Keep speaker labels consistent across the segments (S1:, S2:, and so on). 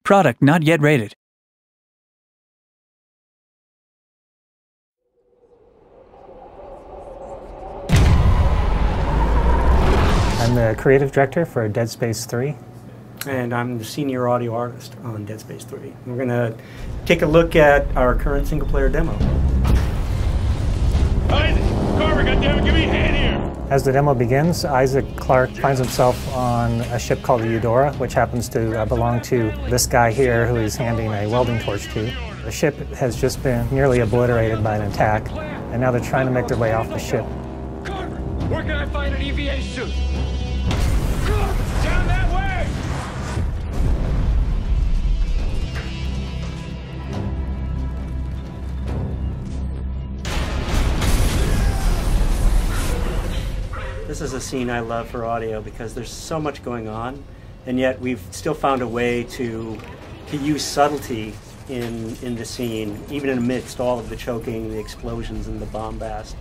S1: Product not yet rated.
S2: I'm the creative director for Dead Space 3.
S3: And I'm the senior audio artist on Dead Space 3. We're going to take a look at our current single-player demo.
S4: Isaac! Carver, goddammit, give me a hand here!
S2: As the demo begins, Isaac Clarke finds himself on a ship called the Eudora, which happens to belong to this guy here who he's handing a welding torch to. The ship has just been nearly obliterated by an attack, and now they're trying to make their way off the ship.
S4: Carver, where can I find an EVA suit? Down that way!
S3: This is a scene I love for audio because there's so much going on, and yet we've still found a way to use subtlety in the scene, even amidst all of the choking, the explosions, and the bombast.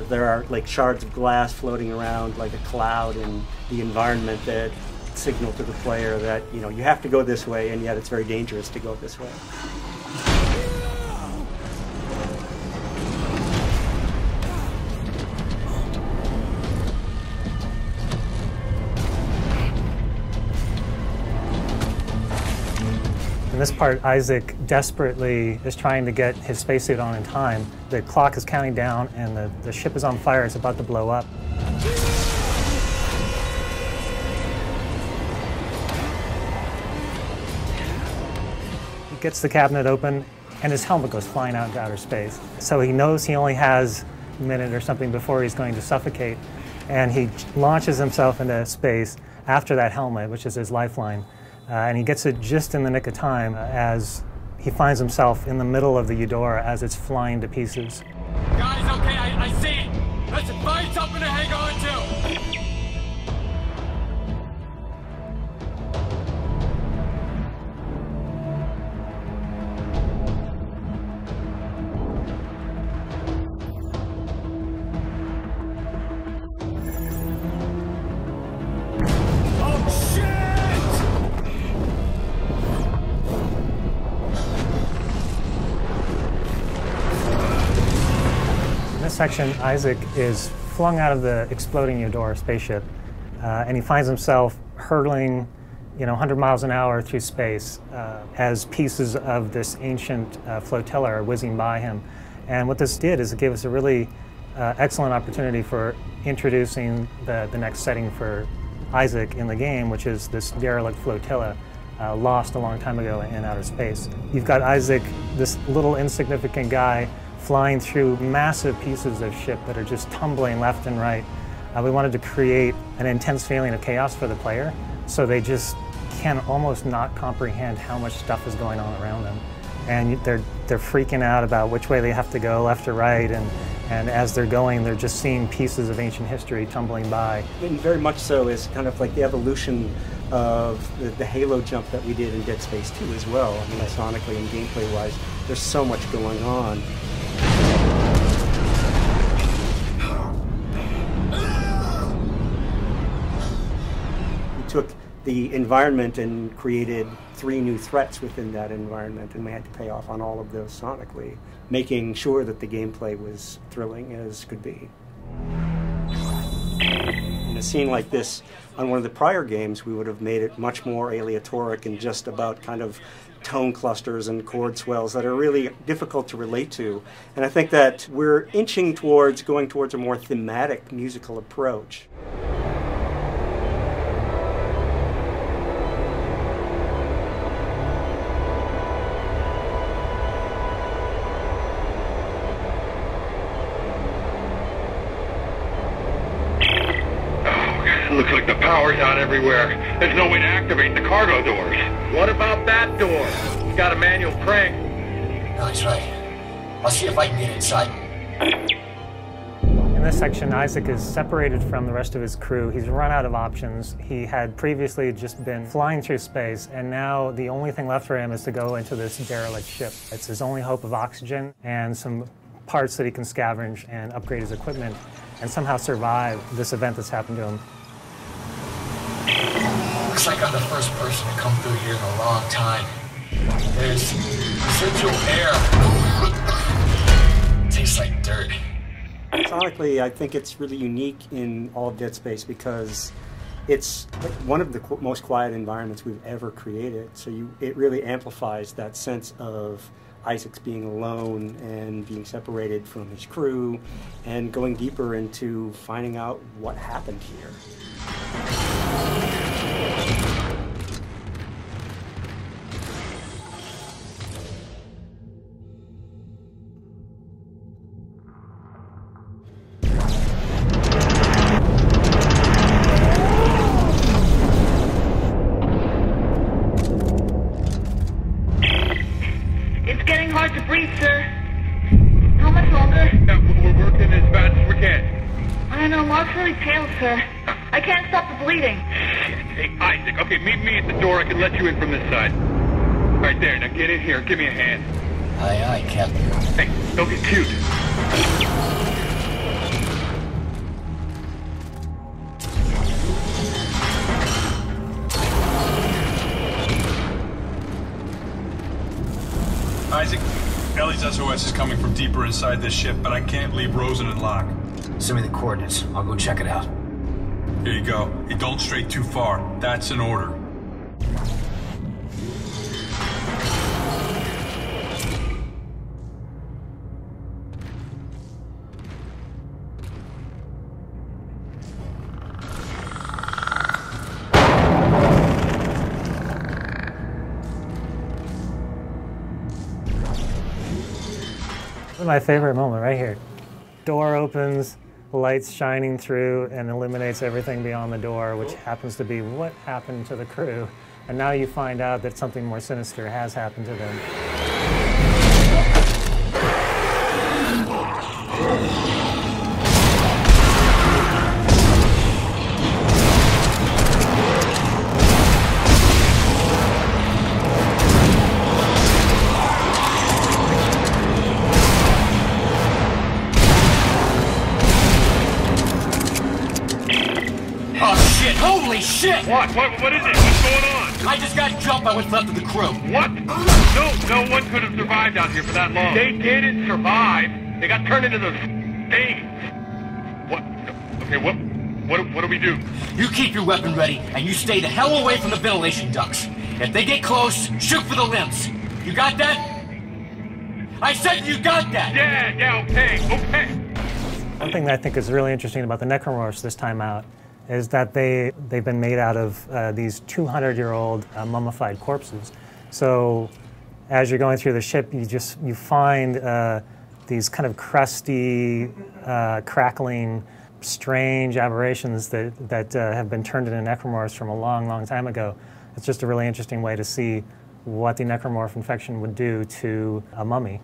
S3: There are like shards of glass floating around like a cloud in the environment that signal to the player that, you know, you have to go this way, and yet it's very dangerous to go this way.
S2: In this part, Isaac desperately is trying to get his spacesuit on in time. The clock is counting down and the ship is on fire. It's about to blow up. He gets the cabinet open and his helmet goes flying out into outer space. So he knows he only has a minute or something before he's going to suffocate, and he launches himself into space after that helmet, which is his lifeline. And he gets it just in the nick of time as he finds himself in the middle of the Eudora as it's flying to pieces.
S4: Guys, okay, I see it. Listen, find something to hang on to.
S2: In this section, Isaac is flung out of the exploding Eudora spaceship, and he finds himself hurtling, 100 miles an hour through space as pieces of this ancient flotilla are whizzing by him. And what this did is it gave us a really excellent opportunity for introducing the next setting for Isaac in the game, which is this derelict flotilla lost a long time ago in outer space. You've got Isaac, this little insignificant guy, flying through massive pieces of ship that are just tumbling left and right. We wanted to create an intense feeling of chaos for the player, so they just can almost not comprehend how much stuff is going on around them. And they're freaking out about which way they have to go, left or right, and as they're going, they're just seeing pieces of ancient history tumbling by.
S3: And very much so is kind of like the evolution of the Halo jump that we did in Dead Space 2 as well. I mean, sonically and gameplay-wise, there's so much going on. We took the environment and created 3 new threats within that environment, and we had to pay off on all of those sonically, making sure that the gameplay was thrilling as could be. In a scene like this, on one of the prior games, we would have made it much more aleatoric and just about kind of tone clusters and chord swells that are really difficult to relate to. And I think that we're inching towards going towards a more thematic musical approach.
S4: Looks like the power's out everywhere. There's no way to activate the cargo doors. What about that door? It's got a manual crank.
S5: No, that's right. I'll see if I can get inside.
S2: In this section, Isaac is separated from the rest of his crew. He's run out of options. He had previously just been flying through space, and now the only thing left for him is to go into this derelict ship. It's his only hope of oxygen and some parts that he can scavenge and upgrade his equipment and somehow survive this event that's happened to him.
S5: Looks like I'm the first person to come through here in a long time. There's residual air. Tastes like dirt.
S3: Sonically, I think it's really unique in all of Dead Space because it's like one of the most quiet environments we've ever created. So it really amplifies that sense of Isaac's being alone and being separated from his crew and going deeper into finding out what happened here.
S1: Hard to breathe, sir. How much longer?
S4: We're working as fast as we can.
S1: I don't know, Mark's really pale, sir. I can't stop the bleeding.
S4: Hey, Isaac, okay, meet me at the door. I can let you in from this side. Right there, now get in here. Give me a hand.
S5: Aye, aye, Captain.
S4: Hey, don't get cute.
S6: Isaac, Ellie's SOS is coming from deeper inside this ship, but I can't leave Rosen and Locke.
S5: Send me the coordinates. I'll go check it out.
S6: Here you go. Hey, don't stray too far. That's an order.
S2: This is my favorite moment right here. Door opens, lights shining through, and eliminates everything beyond the door, which happens to be what happened to the crew. And now you find out that something more sinister has happened to them.
S5: Holy shit!
S4: What is it? What's going on?
S5: I just got jumped by what's left of the crew.
S4: What? No one could have survived out here for that long. They didn't survive. They got turned into those things. What? Okay, what do we do?
S5: You keep your weapon ready, and you stay the hell away from the ventilation ducts. If they get close, shoot for the limbs. You got that? I said you got that!
S4: Yeah, okay.
S2: One thing that I think is really interesting about the necromorphs this time out is that they've been made out of these 200-year-old mummified corpses. So as you're going through the ship, you find these kind of crusty, crackling, strange aberrations that have been turned into necromorphs from a long, long time ago. It's just a really interesting way to see what the necromorph infection would do to a mummy.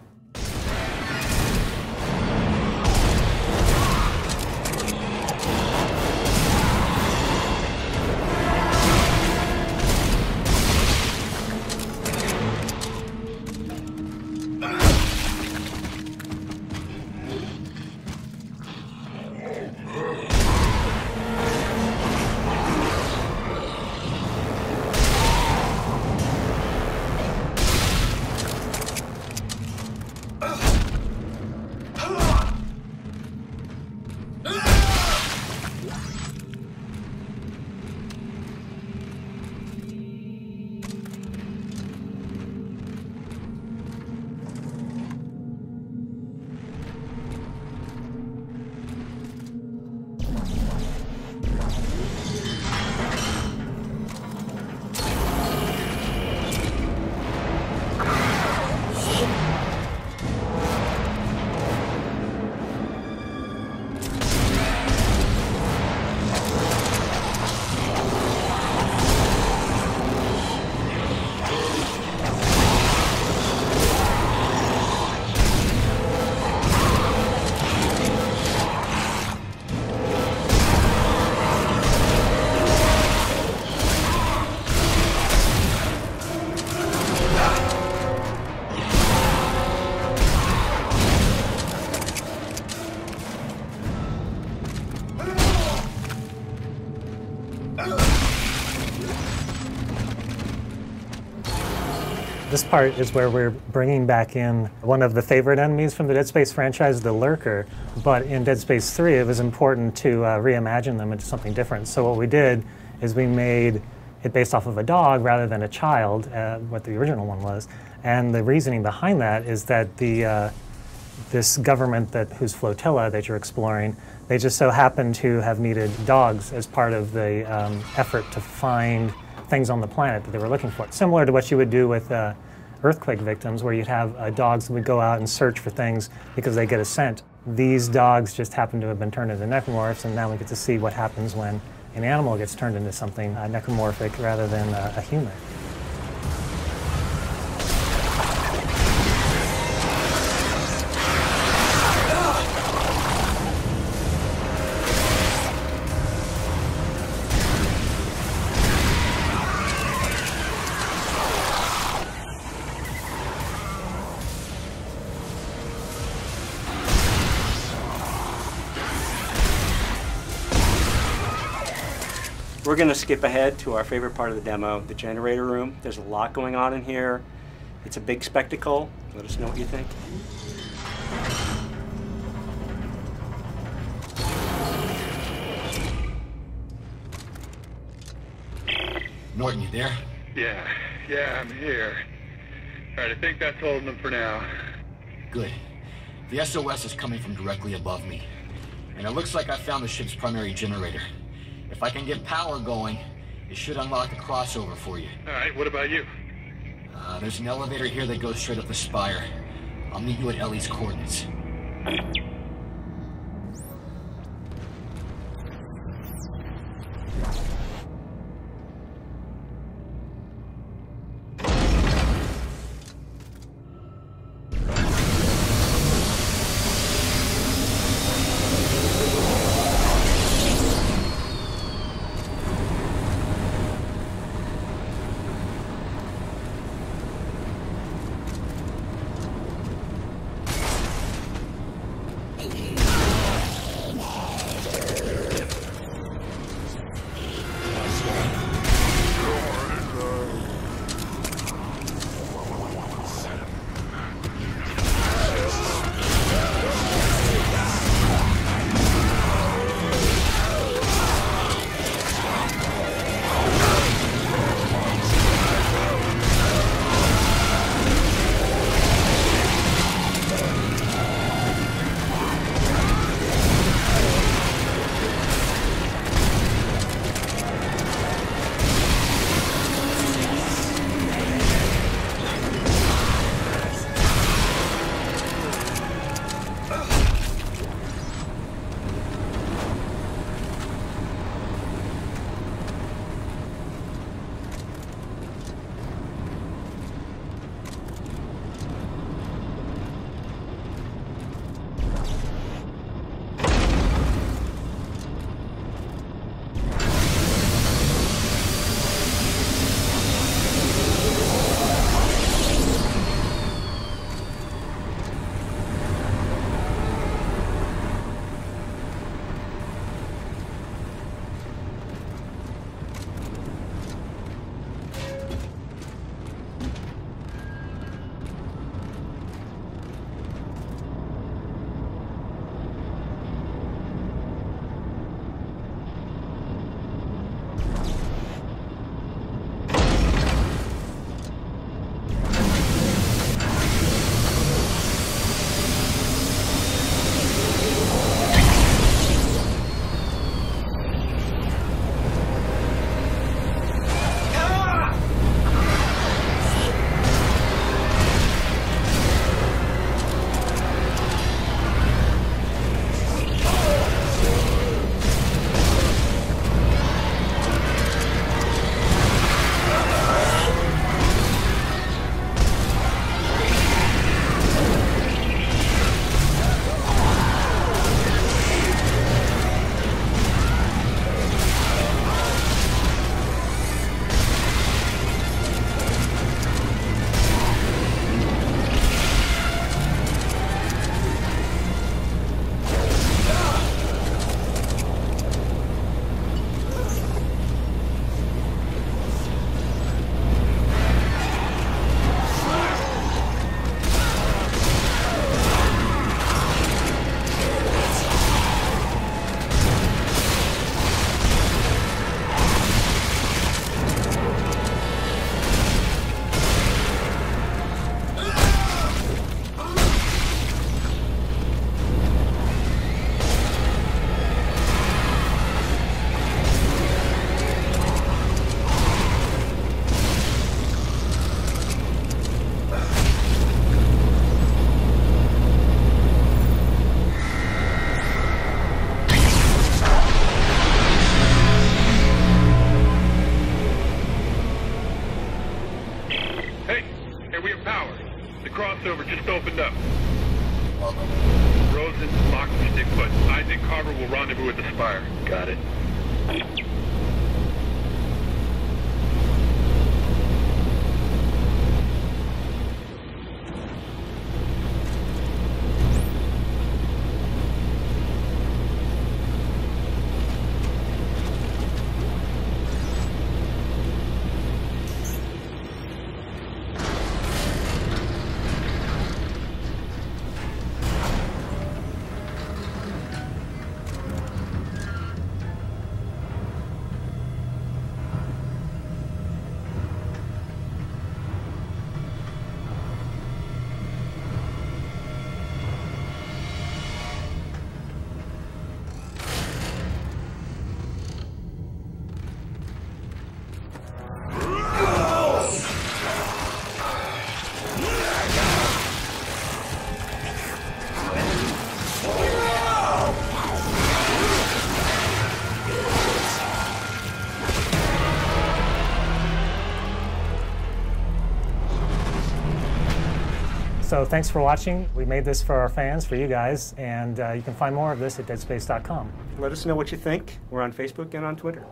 S2: This part is where we're bringing back in one of the favorite enemies from the Dead Space franchise, the Lurker. But in Dead Space 3, it was important to reimagine them into something different. So what we did is we made it based off of a dog rather than a child, what the original one was. And the reasoning behind that is that this government whose flotilla that you're exploring, they just so happen to have needed dogs as part of the effort to find things on the planet that they were looking for. Similar to what you would do with earthquake victims, where you'd have dogs that would go out and search for things because they get a scent. These dogs just happen to have been turned into necromorphs, and now we get to see what happens when an animal gets turned into something necromorphic rather than a human.
S3: We're going to skip ahead to our favorite part of the demo, the generator room. There's a lot going on in here. It's a big spectacle. Let us know what you think.
S5: Norton, you there?
S4: Yeah, I'm here. All right, I think that's holding them for now.
S5: Good. The SOS is coming from directly above me. And it looks like I found the ship's primary generator. If I can get power going, it should unlock the crossover for you.
S4: All right, what about you?
S5: There's an elevator here that goes straight up the spire. I'll meet you at Ellie's coordinates.
S4: we have power. The crossover just opened up. Rosen, Mox will stay put. Isaac Carver will rendezvous at the Spire. Got it.
S2: So thanks for watching. We made this for our fans, for you guys, and you can find more of this at deadspace.com.
S3: Let us know what you think. We're on Facebook and on Twitter.